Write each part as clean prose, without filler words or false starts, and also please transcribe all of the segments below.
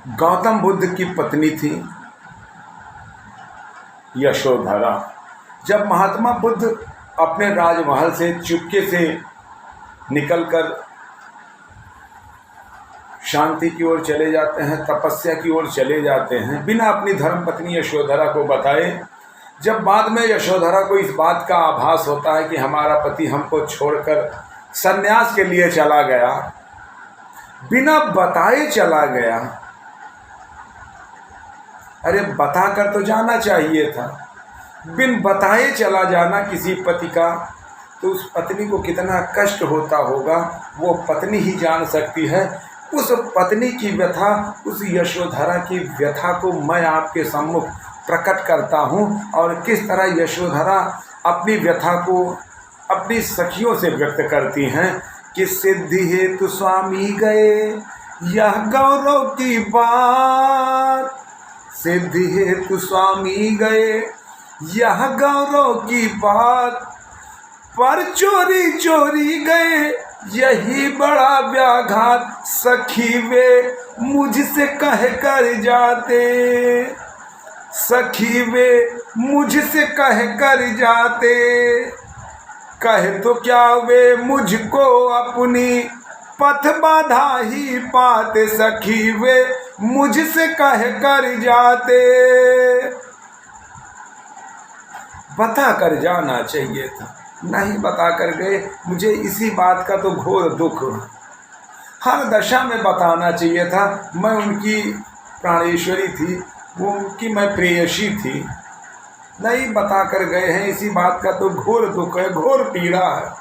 गौतम बुद्ध की पत्नी थी यशोधरा। जब महात्मा बुद्ध अपने राजमहल से चुपके से निकलकर शांति की ओर चले जाते हैं, तपस्या की ओर चले जाते हैं, बिना अपनी धर्मपत्नी यशोधरा को बताए। जब बाद में यशोधरा को इस बात का आभास होता है कि हमारा पति हमको छोड़कर सन्यास के लिए चला गया, बिना बताए चला गया, अरे बताकर तो जाना चाहिए था, बिन बताए चला जाना किसी पति का, तो उस पत्नी को कितना कष्ट होता होगा वो पत्नी ही जान सकती है। उस पत्नी की व्यथा, उस यशोधरा की व्यथा को मैं आपके सम्मुख प्रकट करता हूँ और किस तरह यशोधरा अपनी व्यथा को अपनी सखियों से व्यक्त करती हैं कि सिद्धि हेतु स्वामी गए यह गौरव की बात, सिद्धि हेतु स्वामी गए यह गौरव की बात, पर चोरी चोरी गए यही बड़ा व्याघात, सखी वे मुझसे कह कर जाते, सखी वे मुझसे कह कर जाते, कहे तो क्या वे मुझको अपनी पथ बाधा ही पाते, सखी वे मुझसे कह कर जाते। बता कर जाना चाहिए था, नहीं बता कर गए। मुझे इसी बात का तो घोर दुख, हर दशा में बताना चाहिए था। मैं उनकी प्राणेश्वरी थी, वो उनकी मैं प्रेयसी थी, नहीं बता कर गए हैं। इसी बात का तो घोर दुख है, घोर पीड़ा है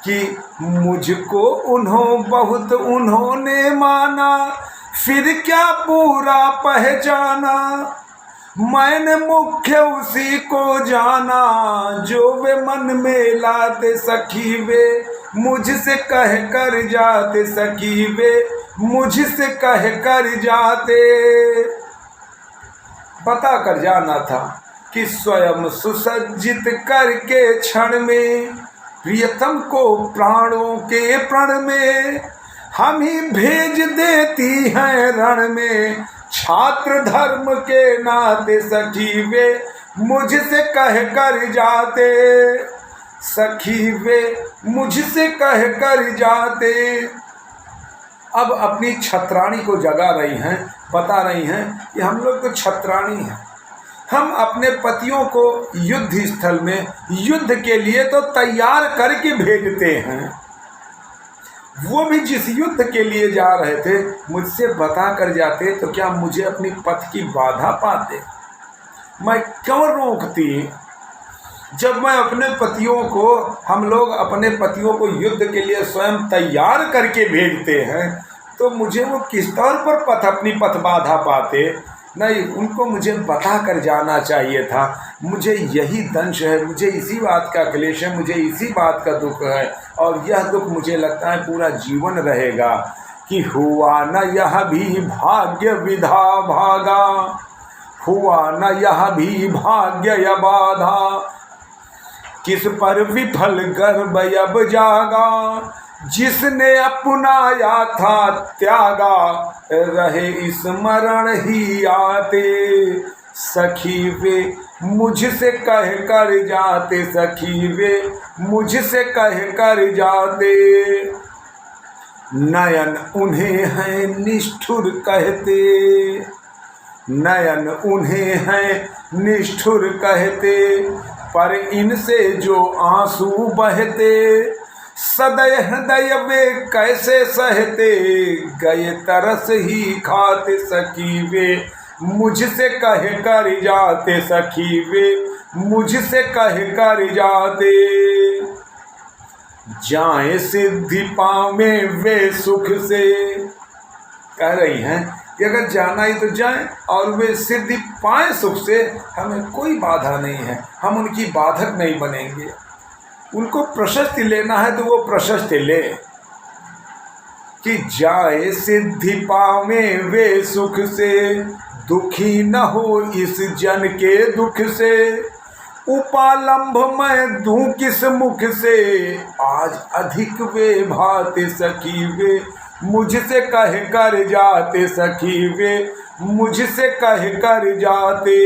कि मुझको बहुत उन्होंने माना, फिर क्या पूरा पहचाना, मैंने मुख्य उसी को जाना, जो वे मन में लाते, सखी वे मुझसे कह कर जाते, सखी वे मुझसे कह कर जाते। बता कर जाना था कि स्वयं सुसज्जित करके क्षण में प्रियतम को प्राणों के प्रण में, हम ही भेज देती हैं रण में, छात्र धर्म के नाते, सखी वे मुझसे कह कर जाते, सखी वे मुझसे कह कर जाते। अब अपनी छत्राणी को जगा रही हैं, बता रही हैं कि हम लोग तो छत्राणी हैं, हम अपने पतियों को युद्ध स्थल में युद्ध के लिए तो तैयार करके भेजते हैं। वो भी जिस युद्ध के लिए जा रहे थे मुझसे बता कर जाते तो क्या मुझे अपनी पथ की बाधा पाते, मैं क्यों रोकती। जब मैं अपने पतियों को, हम लोग अपने पतियों को युद्ध के लिए स्वयं तैयार करके भेजते हैं तो मुझे वो किस तौर पर अपनी पथ बाधा पाते। नहीं, उनको मुझे बता कर जाना चाहिए था। मुझे यही दंश है, मुझे इसी बात का क्लेश है, मुझे इसी बात का दुख है और यह दुख मुझे लगता है पूरा जीवन रहेगा कि हुआ न यह भी भाग्य विधा भागा, हुआ न यह भी भाग्य या बाधा, किस पर विफल गर्भ अब जागा, जिसने अपनाया था त्यागा, रहे स्मरण ही आते, सखी वे मुझसे कह कर जाते, सखी वे मुझसे कह कर जाते। नयन उन्हें हैं निष्ठुर कहते, नयन उन्हें हैं निष्ठुर कहते, पर इनसे जो आंसू बहते, सदय हृदय वे कैसे सहते, गए तरस ही खाते, सखी वे मुझसे कह कर जाते, सखी वे मुझसे कह कर जाते। जाए सिद्धि पावे वे सुख से, कह रही हैं कि अगर जाना ही तो जाए और वे सिद्धि पाए सुख से, हमें कोई बाधा नहीं है, हम उनकी बाधक नहीं बनेंगे। उनको प्रशस्ति लेना है तो वो प्रशस्ति ले कि जाए सिद्धि पावे वे सुख से, दुखी न हो इस जन के दुख से, उपालंभ मैं दूं किस मुख से, आज अधिक वे भाते, सखी वे मुझसे कह कर जाते सखी वे मुझसे कह कर जाते।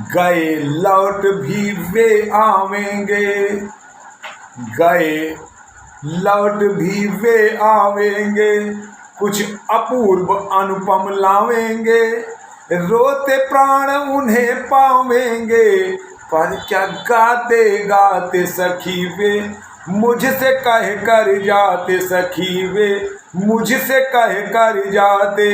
गए लौट भी वे आवेंगे, गए लौट भी वे आवेंगे, कुछ अपूर्व अनुपम लावेंगे, रोते प्राण उन्हें पावेंगे, पर क्या गाते गाते सखी वे मुझसे कह कर जाते सखी वे मुझसे कह कर जाते।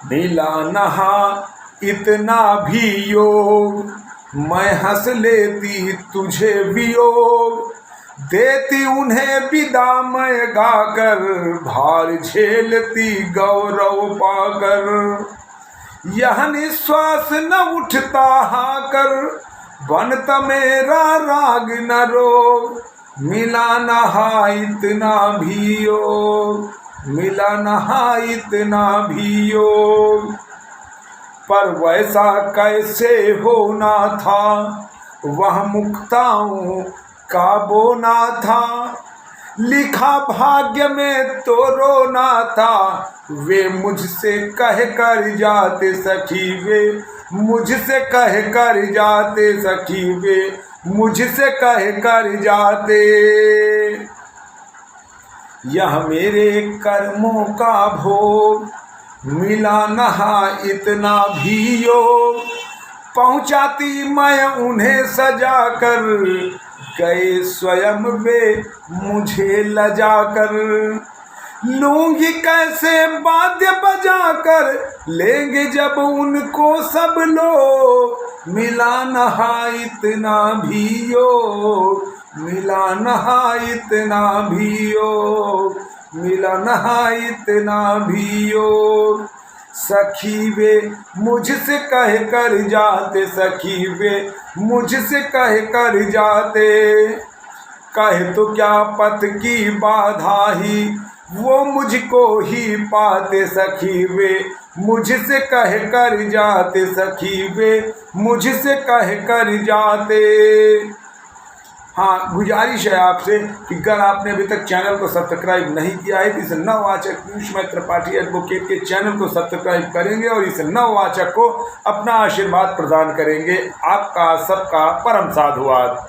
मिला नहा इतना भी योग, मैं हंस लेती तुझे वियोग, देती उन्हें विदा मैं गाकर, भार झेलती गौरव पाकर, यह निश्वास न उठता हाकर, बनता मेरा राग न रोग, मिला नहा इतना भी योग, मिला नहा इतना भी योग, पर वैसा कैसे होना था, वह मुक्ताओं का बोना था, लिखा भाग्य में तो रोना था, वे मुझसे कह कर जाते सखी वे मुझसे कह कर जाते सखी वे मुझसे कह कर जाते। यह मेरे कर्मों का भोग, मिला नहा इतना भी योग, पहुंचाती मैं उन्हें सजा कर, गए स्वयं वे मुझे लजा कर, लूंगी कैसे वाद्य बजा कर, लेंगे जब उनको सब लोग, मिला नहा इतना भी योग, मिला नहा इतना भी योग, मिला नहा इतना भी योग, सखी वे मुझसे कह कर जाते सखी वे मुझसे कह कर जाते। कहे तो क्या पथ की बाधा ही, वो मुझको ही पाते सखी वे मुझसे कह कर जाते सखी वे मुझसे कह कर जाते। हाँ, गुजारिश है आपसे कि अगर आपने अभी तक चैनल को सब्सक्राइब नहीं किया है तो इस नववाचक पीयूष मैं त्रिपाठी एडवोकेट के चैनल को सब्सक्राइब करेंगे और इस नववाचक को अपना आशीर्वाद प्रदान करेंगे। आपका सबका परम साधुवाद।